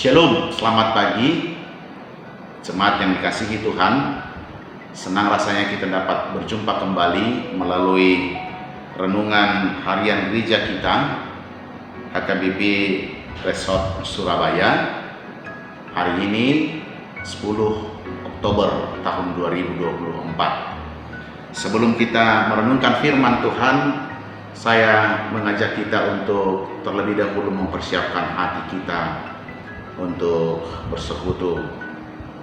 Shalom, selamat pagi jemaat yang dikasihi Tuhan. Senang rasanya kita dapat berjumpa kembali melalui renungan harian gereja kita HKBP Resort Surabaya. Hari ini 10 Oktober tahun 2024. Sebelum kita merenungkan firman Tuhan, saya mengajak kita untuk terlebih dahulu mempersiapkan hati kita untuk bersekutu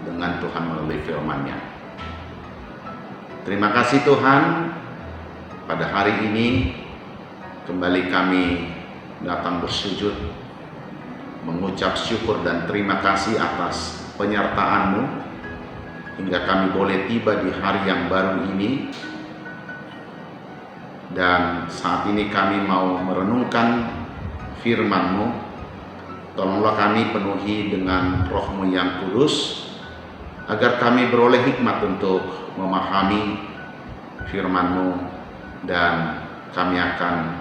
dengan Tuhan melalui firman-Nya. Terima kasih Tuhan, pada hari ini kembali kami datang bersujud, mengucap syukur dan terima kasih atas penyertaan-Mu hingga kami boleh tiba di hari yang baru ini. Dan saat ini kami mau merenungkan firman-Mu. Tolonglah kami penuhi dengan Roh-Mu yang kudus, agar kami beroleh hikmat untuk memahami firman-Mu, dan kami akan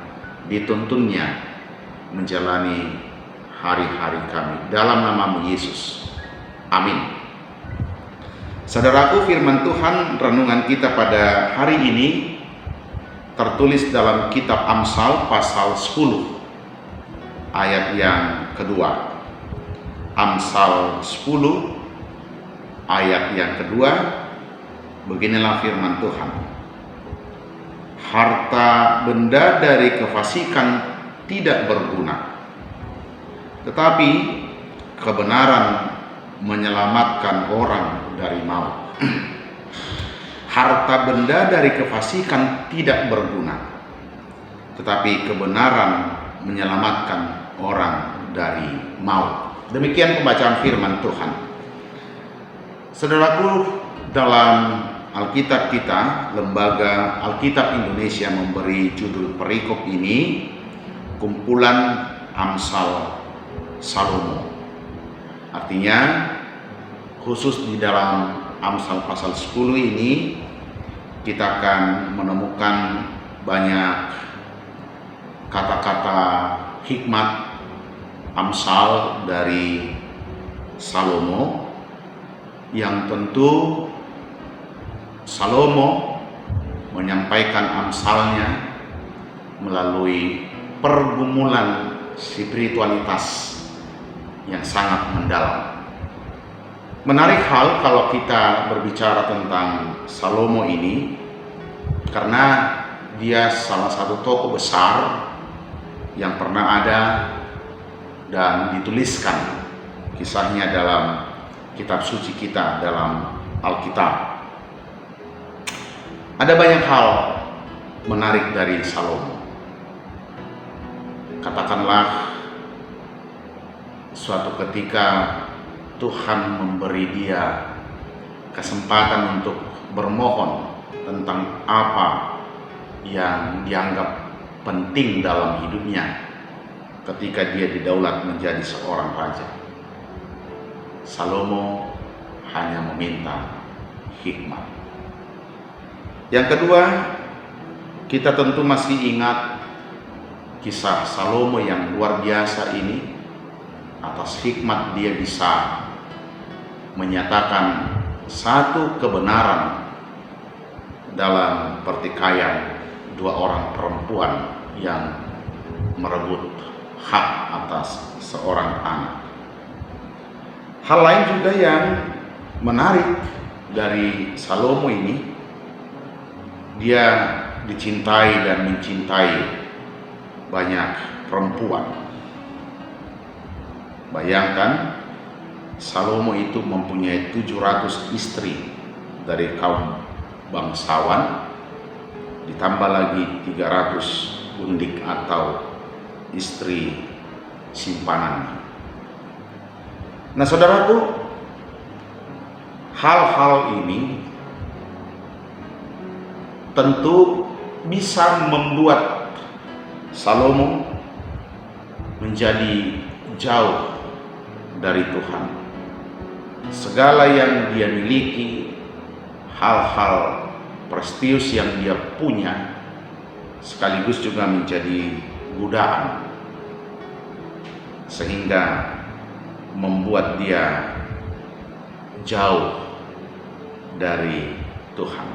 dituntunnya menjalani hari-hari kami. Dalam nama-Mu Yesus, amin. Saudaraku, firman Tuhan renungan kita pada hari ini tertulis dalam kitab Amsal pasal 10 ayat yang kedua. Amsal 10 ayat yang kedua, beginilah firman Tuhan. Harta benda dari kefasikan tidak berguna, tetapi kebenaran menyelamatkan orang dari maut. Harta benda dari kefasikan tidak berguna, tetapi kebenaran menyelamatkan orang dari maut. Demikian pembacaan firman Tuhan. Saudaraku, dalam Alkitab kita, Lembaga Alkitab Indonesia memberi judul perikop ini kumpulan Amsal Salomo. Artinya, khusus di dalam Amsal pasal 10 ini kita akan menemukan banyak kata-kata hikmat Amsal dari Salomo, yang tentu Salomo menyampaikan amsalnya melalui pergumulan spiritualitas yang sangat mendalam. Menarik hal kalau kita berbicara tentang Salomo ini, karena dia salah satu tokoh besar yang pernah ada dan dituliskan kisahnya dalam kitab suci kita, dalam Alkitab. Ada banyak hal menarik dari Salomo. Katakanlah suatu ketika Tuhan memberi dia kesempatan untuk bermohon tentang apa yang dianggap penting dalam hidupnya ketika dia didaulat menjadi seorang raja. Salomo hanya meminta hikmat. Yang kedua, kita tentu masih ingat kisah Salomo yang luar biasa ini. Atas hikmat dia bisa menyatakan satu kebenaran dalam pertikaian dua orang perempuan yang merebut hak atas seorang anak. Hal lain juga yang menarik dari Salomo ini, dia dicintai dan mencintai banyak perempuan. Bayangkan, Salomo itu mempunyai 700 istri dari kaum bangsawan, ditambah lagi 300 undik atau istri simpanan. Nah saudaraku, hal-hal ini tentu bisa membuat Salomo menjadi jauh dari Tuhan. Segala yang dia miliki, hal-hal prestisius yang dia punya, sekaligus juga menjadi godaan, sehingga membuat dia jauh dari Tuhan.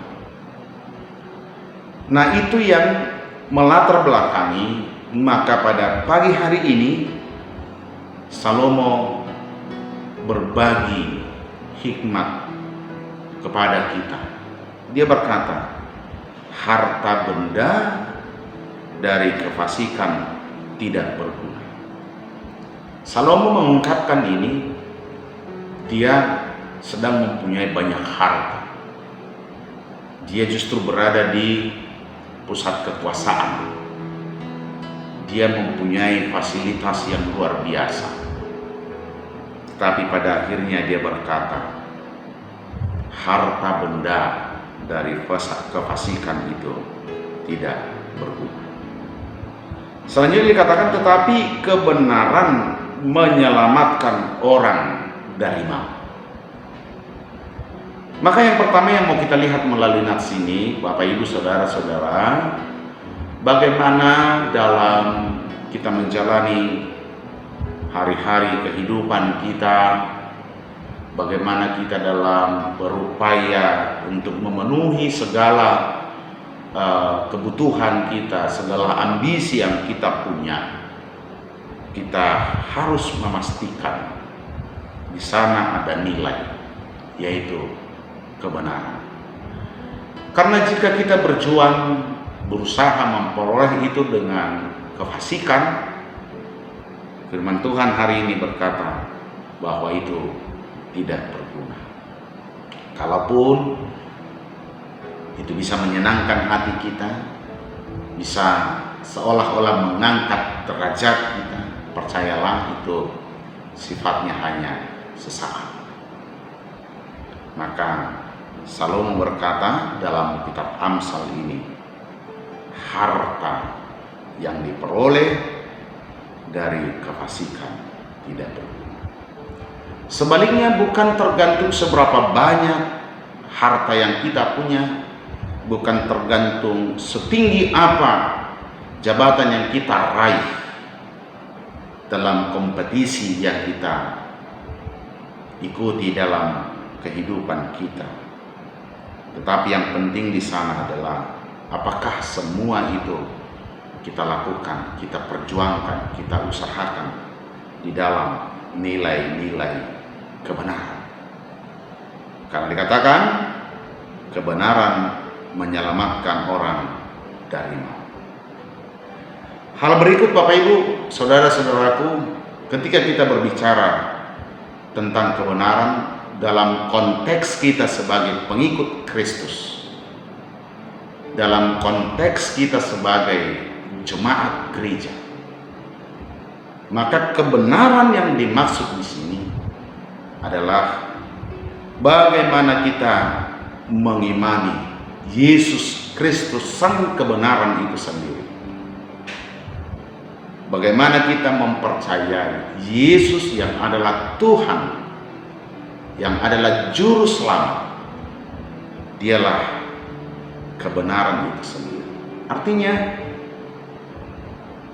Nah, itu yang melatar belakangi maka pada pagi hari ini Salomo berbagi hikmat kepada kita. Dia berkata, harta benda dari kefasikan tidak berguna. Salomo mengungkapkan ini, dia sedang mempunyai banyak harta. Dia justru berada di pusat kekuasaan. Dia mempunyai fasilitas yang luar biasa. Tetapi pada akhirnya dia berkata, harta benda dari kefasikan itu tidak berguna. Selanjutnya dikatakan, tetapi kebenaran menyelamatkan orang dari maut. Maka yang pertama yang mau kita lihat melalui nats ini, Bapak Ibu Saudara-saudara, bagaimana dalam kita menjalani hari-hari kehidupan kita, bagaimana kita dalam berupaya untuk memenuhi segala kebutuhan kita, segala ambisi yang kita punya, kita harus memastikan di sana ada nilai, yaitu kebenaran. Karena jika kita berjuang berusaha memperoleh itu dengan kefasikan, firman Tuhan hari ini berkata bahwa itu tidak berguna. Kalaupun itu bisa menyenangkan hati kita, bisa seolah-olah mengangkat derajat kita, percayalah itu sifatnya hanya sesaat. Maka Salomo berkata dalam kitab Amsal ini, harta yang diperoleh dari kefasikan tidak berguna. Sebaliknya, bukan tergantung seberapa banyak harta yang kita punya, bukan tergantung setinggi apa jabatan yang kita raih dalam kompetisi yang kita ikuti dalam kehidupan kita. Tetapi yang penting di sana adalah apakah semua itu kita lakukan, kita perjuangkan, kita usahakan di dalam nilai-nilai kebenaran. Karena dikatakan kebenaran menyelamatkan orang dari maut. Hal berikut Bapak Ibu, saudara-saudaraku, ketika kita berbicara tentang kebenaran dalam konteks kita sebagai pengikut Kristus, dalam konteks kita sebagai jemaat gereja, maka kebenaran yang dimaksud di sini adalah bagaimana kita mengimani Yesus Kristus sang kebenaran itu sendiri. Bagaimana kita mempercayai Yesus yang adalah Tuhan, yang adalah juru selamat. Dialah kebenaran itu sendiri. Artinya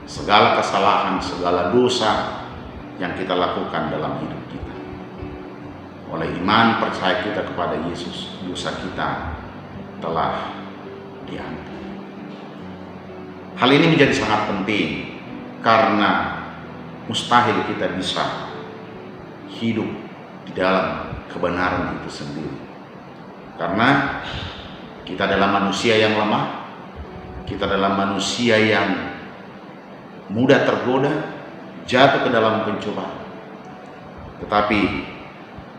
segala kesalahan, segala dosa yang kita lakukan dalam hidup kita, oleh iman percaya kita kepada Yesus, dosa kita telah diampuni. Hal ini menjadi sangat penting karena mustahil kita bisa hidup di dalam kebenaran itu sendiri. Karena kita adalah manusia yang lemah, kita adalah manusia yang mudah tergoda, jatuh ke dalam pencobaan. Tetapi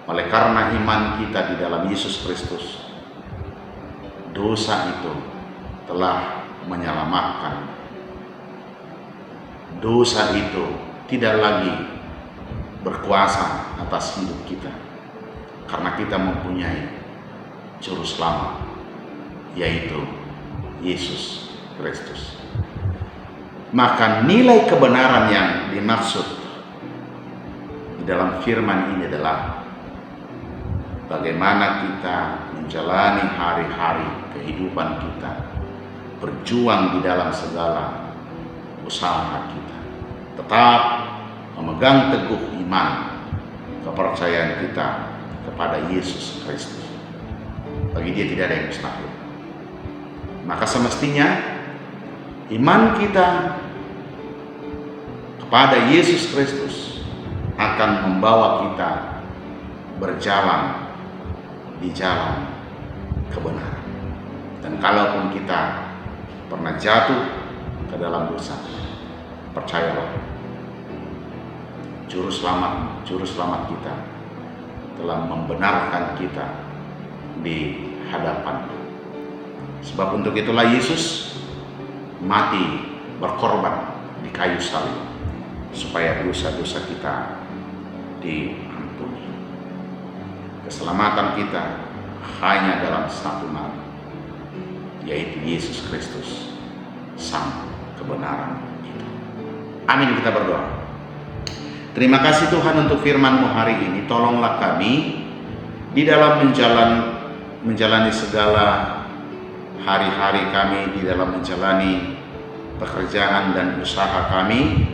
oleh karena iman kita di dalam Yesus Kristus, dosa itu telah menyelamatkan. Dosa itu tidak lagi berkuasa atas hidup kita, karena kita mempunyai juru selamat, yaitu Yesus Kristus. Maka nilai kebenaran yang dimaksud di dalam firman ini adalah bagaimana kita menjalani hari-hari kehidupan kita, berjuang di dalam segala usaha kita, tetap memegang teguh iman kepercayaan kita kepada Yesus Kristus. Bagi Dia tidak ada yang mustahil. Maka semestinya iman kita kepada Yesus Kristus akan membawa kita berjalan di jalan kebenaran. Dan kalaupun kita pernah jatuh ke dalam dosa, percayalah, Juru selamat kita telah membenarkan kita di hadapan. Sebab untuk itulah Yesus mati berkorban di kayu salib, supaya dosa-dosa kita diampuni. Keselamatan kita hanya dalam satu nama, yaitu Yesus Kristus, Sang kebenaran kita. Amin, kita berdoa. Terima kasih Tuhan untuk firman-Mu hari ini. Tolonglah kami di dalam menjalani segala hari-hari kami, di dalam menjalani pekerjaan dan usaha kami,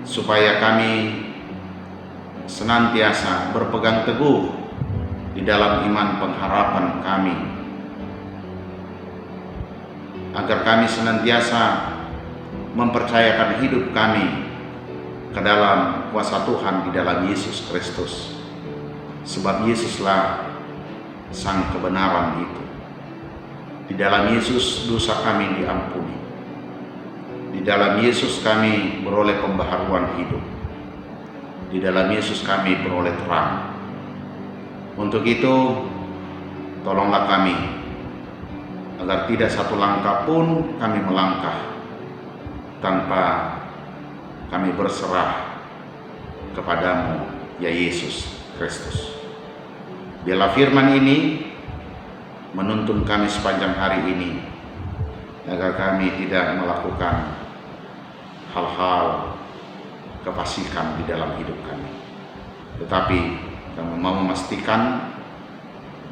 supaya kami senantiasa berpegang teguh di dalam iman pengharapan kami, agar kami senantiasa mempercayakan hidup kami ke dalam kuasa Tuhan di dalam Yesus Kristus. Sebab Yesuslah Sang kebenaran itu. Di dalam Yesus dosa kami diampuni. Di dalam Yesus kami beroleh pembaharuan hidup. Di dalam Yesus kami beroleh terang. Untuk itu, tolonglah kami agar tidak satu langkah pun kami melangkah tanpa kami berserah kepadamu, ya Yesus Kristus. Biarlah firman ini menuntun kami sepanjang hari ini, agar kami tidak melakukan hal-hal kefasikan di dalam hidup kami, tetapi kami mau memastikan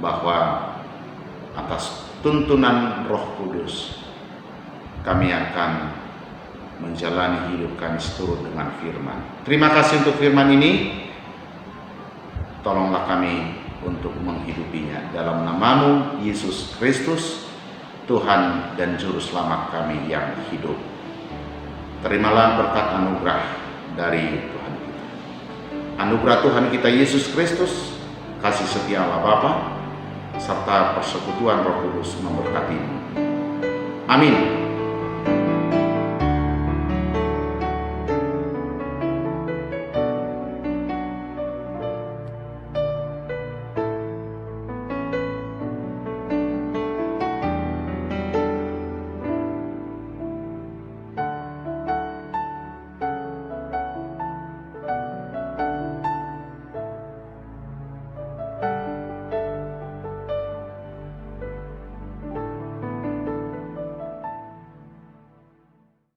bahwa atas tuntunan Roh Kudus kami akan menjalani hidup kami seturut dengan firman. Terima kasih untuk firman ini. Tolonglah kami untuk menghidupinya. Dalam nama-Mu, Yesus Kristus, Tuhan dan Juru Selamat kami yang hidup. Terimalah berkat anugerah dari Tuhan kita. Anugerah Tuhan kita Yesus Kristus, kasih setia Allah Bapa, serta persekutuan Roh Kudus memberkatimu. Amin.